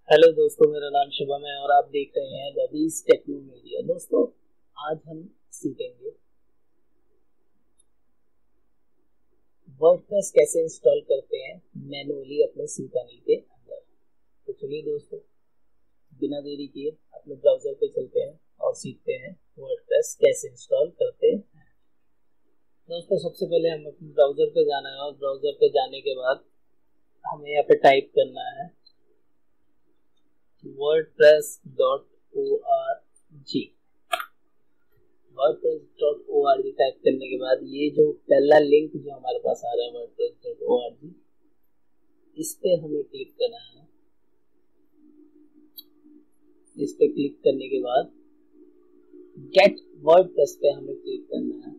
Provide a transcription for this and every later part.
Hello दोस्तों, मेरा नाम शुभम है और आप देख रहे हैं webiztechnomedia। दोस्तों, आज हम सीखेंगे वर्डप्रेस कैसे इंस्टॉल करते हैं मैनुअली अपने cPanel के अंदर। तो चलिए दोस्तों, बिना देरी किए अपने ब्राउजर पे चलते हैं और सीखते हैं वर्डप्रेस कैसे इंस्टॉल करते हैं। दोस्तों, सबसे पहले हम अपने ब्राउजर पे जाना है और ब्राउजर पे जाने के बाद हमें यहाँ पे टाइप करना है wordpress.org। wordpress.org टाइप करने के बाद ये जो पहला लिंक जो हमारे पास आ रहा है wordpress.org, इस पे हमें क्लिक करना है। इस पे क्लिक करने के बाद गेट वर्डप्रेस पे हमें क्लिक करना है।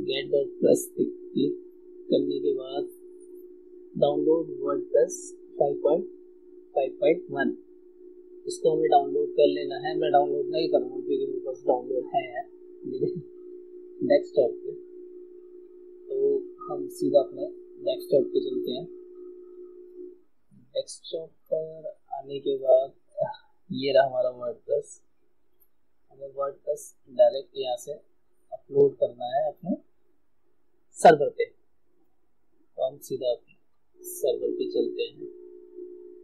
गेट वर्डप्रेस पे क्लिक करने के बाद डाउनलोड वर्डप्रेस 5.5.1 इसको हमें डाउनलोड कर लेना है। मैं डाउनलोड नहीं करूँगा क्योंकि मेरे पास डाउनलोड है मेरे डेस्कटॉप पे। तो हम सीधा अपने डेस्कटॉप पे चलते हैं। डेस्कटॉप पर आने के बाद ये रहा हमारा वर्डप्रेस। हमें वर्डप्रेस डायरेक्ट यहाँ से अपलोड करना है अपने सर्वर पे। तो हम सीधा अपने सर्वर पे चलते हैं।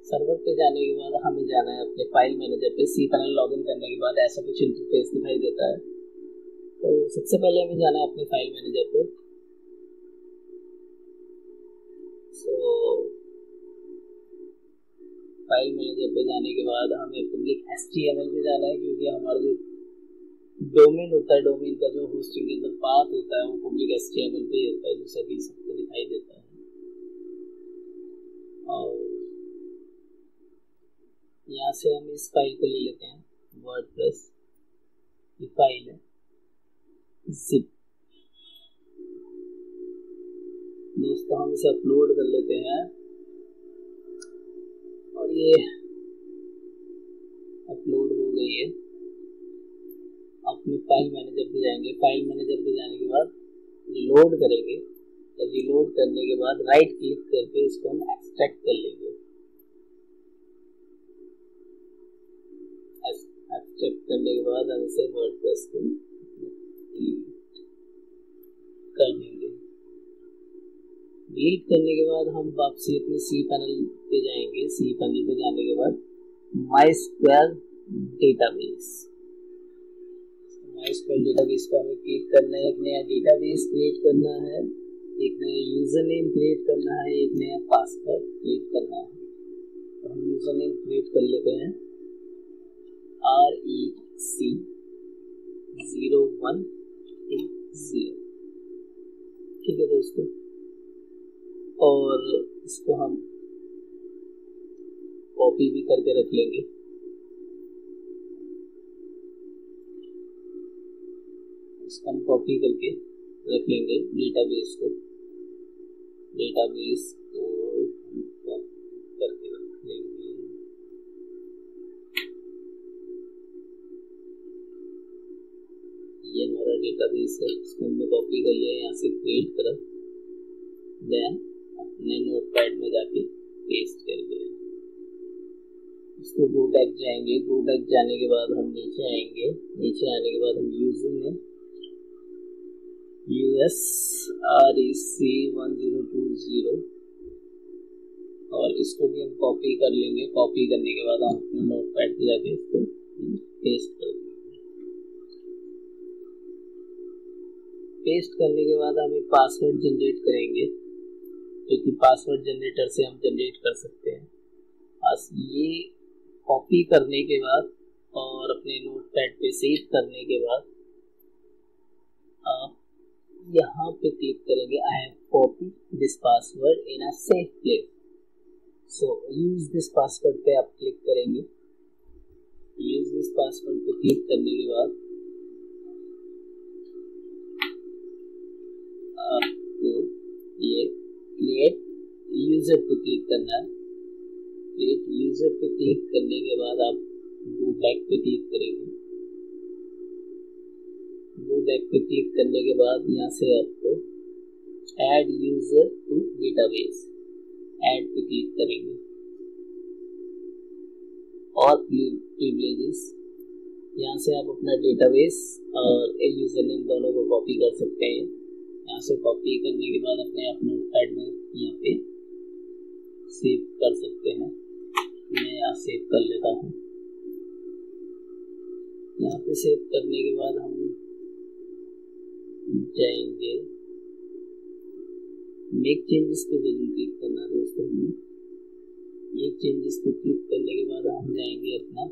सर्वर पे जाने के बाद हमें जाना है अपने फाइल मैनेजर पे। cPanel लॉगिन करने के बाद ऐसा कुछ इंटरफेस दिखाई देता है। तो सबसे पहले हमें जाना है अपने फाइल मैनेजर पे। फाइल मैनेजर पे जाने के बाद हमें पब्लिक HTML पे जाना है, क्योंकि हमारा जो डोमेन होता है, डोमेन का जो होस्टिंग के अंदर पाथ होता है वो पब्लिक HTML पे ही होता है, जैसा कि सबको दिखाई देता है। और यहाँ से हम इस फाइल को ले लेते हैं, वर्डप्रेस की फाइल है zip। दोस्तों, हम इसे अपलोड कर लेते हैं और ये अपलोड हो गई है। अपने फाइल मैनेजर पे जाएंगे। फाइल मैनेजर पे जाने के बाद रिलोड करेंगे। रिलोड करने के बाद राइट क्लिक करके इसको हम एक्सट्रैक्ट कर लेंगे। एक्सट्रैक्ट करने के बाद हम इसे वर्डप्रेस को डिलीट कर देंगे। डिलीट करने के बाद हम वापसी अपने cPanel पे जाएंगे। cPanel पे जाने के बाद MySQL डेटाबेस पे हमें क्लिक करना है। एक नया डेटाबेस क्रिएट करना है, एक नया यूजर नेम क्रिएट करना है, एक नया पासवर्ड क्रिएट करना है। तो हम यूजर नेम क्रिएट कर लेते हैं REC0120। ठीक है दोस्तों, और इसको हम कॉपी भी करके रख लेंगे। इसको हम कॉपी करके रख लेंगे डेटाबेस को करके रख लेंगे। ये हमारा डेटाबेस है, इसको हमने कॉपी कर लिया, यहाँ से क्रिएट करा, देन अपने नोटपैड में जाके पेस्ट कर दिया। इसको गो बैक जाएंगे। गो बैक जाने के बाद हम नीचे आएंगे। नीचे आने के बाद हम यूजर में USREC1020 और इसको भी हम कॉपी कर लेंगे। कॉपी करने के बाद हम अपने नोटपैड पे जाके इसको पेस्ट कर देंगे। पेस्ट करने के बाद हम एक पासवर्ड जनरेट करेंगे, जो कि पासवर्ड जनरेटर से हम जनरेट कर सकते हैं। बस ये कॉपी करने के बाद और अपने नोटपैड पे सेव करने के बाद आप यहाँ पे क्लिक करेंगे I have copied this password in a safe place, so use this password पे आप क्लिक करेंगे। use this password पे क्लिक करने के बाद आपको ये create user पे क्लिक करना है। create user पे क्लिक करने के बाद आप go back पे क्लिक करेंगे। गो बैक पे क्लिक करने के बाद यहाँ से आपको add user to database, add पे क्लिक करेंगे। और प्रिविलेजेस, यहाँ से आप अपना डेटाबेस और यूजर नेम दोनों को कॉपी कर सकते हैं। यहाँ से कॉपी करने के बाद अपने आप नोटपैड में यहाँ पे सेव कर सकते हैं। मैं यहाँ सेव कर लेता हूँ। यहाँ पे सेव करने के बाद हम जाएंगे, मेक चेंजेस पे जरूर क्लिक करना है दोस्तों। मेक चेंजेस पे क्लिक करने के बाद हम जाएंगे अपना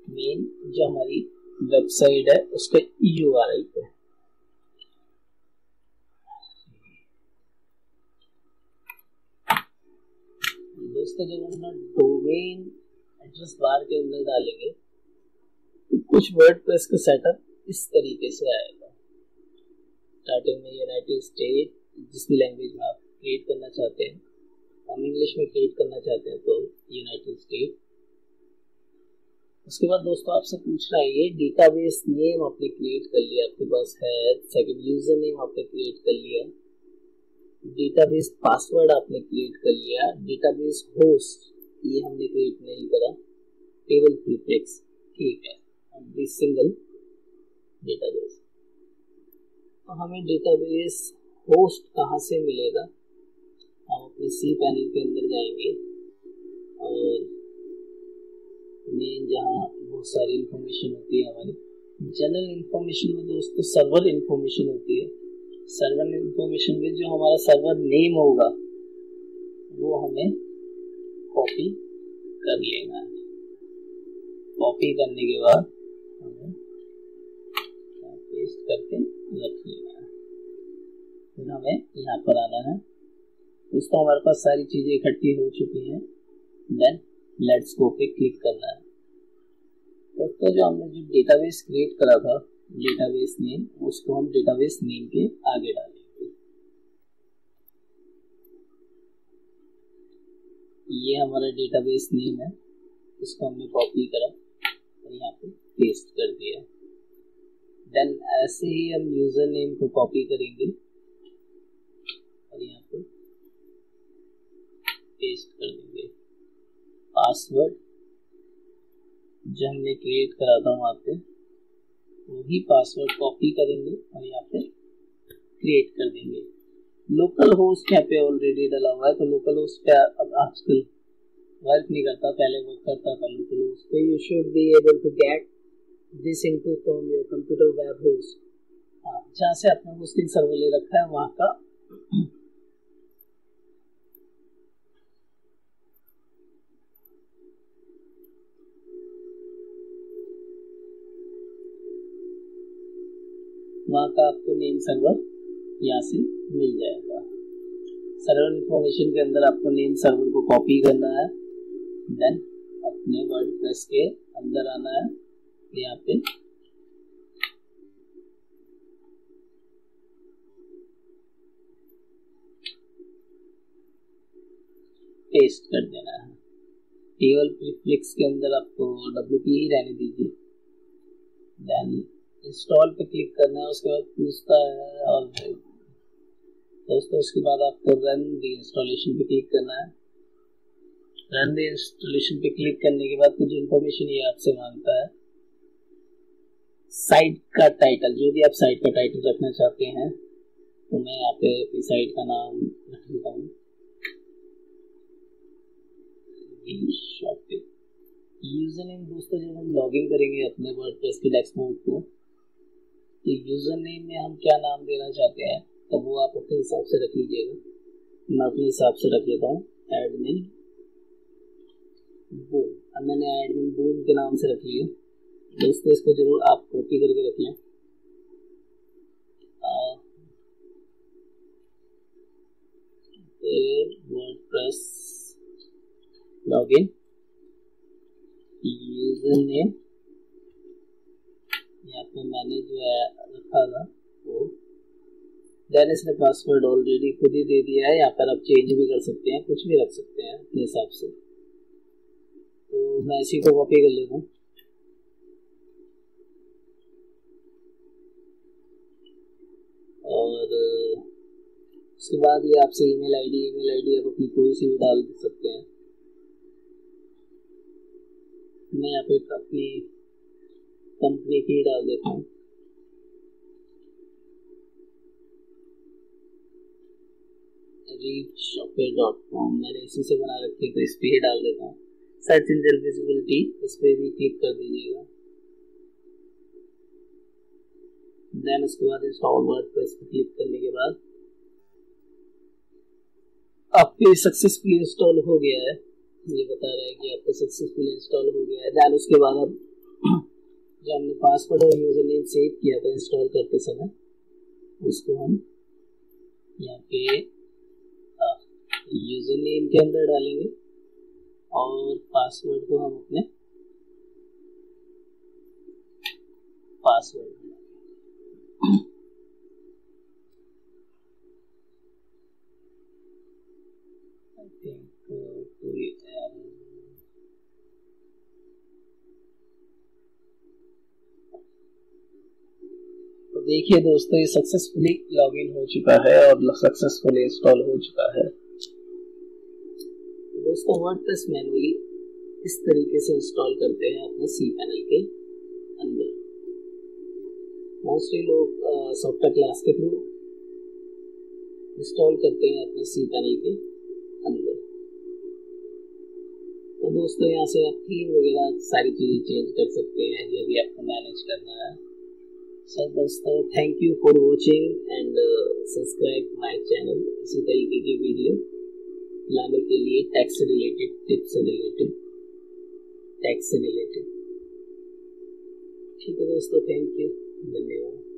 मेन जो हमारी वेबसाइट है उसका URL पे। दोस्तों जब हम डोमेन एड्रेस बार के अंदर डालेंगे तो कुछ वर्डप्रेस का सेटअप इस तरीके से आएगा। स्टार्टिंग में यूनाइटेड स्टेट, जिस भी लैंग्वेज में आप क्रिएट करना चाहते हैं, हम इंग्लिश में क्रिएट करना चाहते हैं तो यूनाइटेड स्टेट। उसके बाद दोस्तों आपसे पूछ रहा है ये डेटाबेस नेम आपने क्रिएट कर लिया, आपके पास है। सेकंड यूजर नेम आपने क्रिएट कर लिया, डेटाबेस पासवर्ड आपने क्रिएट कर लिया, डेटाबेस होस्ट ये हमने क्रिएट नहीं करा, टेबल प्रीफिक्स ठीक है, सिंगल डेटाबेस। तो हमें डेटाबेस होस्ट कहाँ से मिलेगा? हम अपने cPanel के अंदर जाएंगे और मेन जहाँ बहुत सारी इंफॉर्मेशन होती है हमारी जनरल इंफॉर्मेशन में दोस्तों सर्वर इंफॉर्मेशन होती है। सर्वर इंफॉर्मेशन में जो हमारा सर्वर नेम होगा वो हमें कॉपी कर लेना है। कॉपी करने के बाद हमें पेस्ट करके रख लेना है। फिर हमें यहाँ पर आना है। दोस्तों हमारे पास सारी चीजें इकट्ठी हो चुकी हैं। देन लेट्स गो पे क्लिक करना है। दोस्तों जो हमने जो डेटाबेस क्रिएट करा था डेटाबेस नेम, उसको हम डेटाबेस नेम के आगे डालेंगे। ये हमारा डेटाबेस नेम है, इसको हमने कॉपी करा और यहाँ पे पेस्ट कर दिया। देन ऐसे ही हम यूजर नेम को कॉपी करेंगे और यहाँ पे पेस्ट कर देंगे। पासवर्ड जो हमने क्रिएट करा था वहाँ पे वही पासवर्ड कॉपी करेंगे और यहाँ पे क्रिएट कर देंगे। लोकल होस्ट यहाँ पे ऑलरेडी डाला हुआ है, तो लोकल होस्ट पे अब आजकल वर्क नहीं करता, पहले वर्क करता था लोकल होस्ट पे। You should be able to get this into from your computer web host. जहाँ से आपने होस्टिंग सर्वर ले रखा है वहाँ का आपको नेम सर्वर यहाँ से मिल जाएगा। सर्वर इंफॉर्मेशन के अंदर आपको नेम सर्वर को कॉपी करना है। देन अपने वर्डप्रेस के अंदर आना है, यहाँ पे पेस्ट कर देना है। टेबल प्रीफिक्स के अंदर आपको WP ही रहने दीजिए। देन इंस्टॉल पे क्लिक करना है। उसके बाद पूछता है और दोस्तों उसके बाद आपको रन द इंस्टॉलेशन पे क्लिक करना है। रन द इंस्टॉलेशन पे क्लिक करने के बाद कुछ इन्फॉर्मेशन ये आपसे मांगता है। साइट का टाइटल, जो भी आप साइट का टाइटल रखना चाहते हैं, तो मैं यहाँ पे अपनी साइट का नाम रख लेता हूँ यूजर नेम। दोस्तों जब हम लॉगिन करेंगे अपने वर्डप्रेस के डैशबोर्ड को, तो यूजर नेम में हम क्या नाम देना चाहते हैं तो वो आप अपने हिसाब से रख लीजिएगा। मैं अपने हिसाब से रख लेता हूँ एडमिन बूम। अब मैंने एडमिन बूम के नाम से रख लिया। दोस्तों इसको जरूर आप कॉपी करके रख लें। वर्डप्रेस लॉगिन यूजर नेम यहाँ पे मैंने जो है रखा था वो। देन इसने पासवर्ड ऑलरेडी खुद ही दे दिया है। यहाँ पर आप चेंज भी कर सकते हैं, कुछ भी रख सकते हैं अपने हिसाब से। तो मैं इसी को कॉपी कर लेता हूँ। और उसके बाद ये आपसे ईमेल आईडी आप अपनी कोई सी भी डाल सकते हैं। मैं यहाँ पे अपनी कंपनी की डाल देता हूँ, reachshopper.com। मैंने इसी से बना रखी है तो इस पे ही डाल देता हूँ। सर्च इंजन विजिबिलिटी, इस पे भी क्लिक कर दीजिएगा। देन उसके बाद इंस्टॉल वर्डप्रेस पे क्लिक करने के बाद आपके सक्सेसफुली इंस्टॉल हो गया है, ये बता रहा है कि आपका सक्सेसफुली इंस्टॉल हो गया है। देन उसके बाद अब जो हमने पासवर्ड और यूजर नेम सेव किया था इंस्टॉल करते समय, उसको हम यहाँ पे यूजर नेम के अंदर डालेंगे और पासवर्ड को हम अपने पासवर्ड तो देखिए दोस्तों, ये सक्सेसफुली लॉगिन हो चुका है और सक्सेसफुली इंस्टॉल हो चुका है। दोस्तों वर्डप्रेस मैनुअली इस तरीके से इंस्टॉल करते हैं अपने cPanel के अंदर। मोस्टली लोग सॉफ्टवेयर क्लास के थ्रू इंस्टॉल करते हैं अपने cPanel के अंदर। तो दोस्तों यहाँ से आप थीम वगैरह सारी चीजें चेंज कर सकते हैं जो भी आपको मैनेज करना है। सो दोस्तों, thank you for watching and subscribe my channel. इसी तरीके की वीडियो लाने के लिए टैक्स से रिलेटेड, टिप्स से रिलेटेड, टैक्स से रिलेटेड। ठीक है दोस्तों, थैंक यू, धन्यवाद।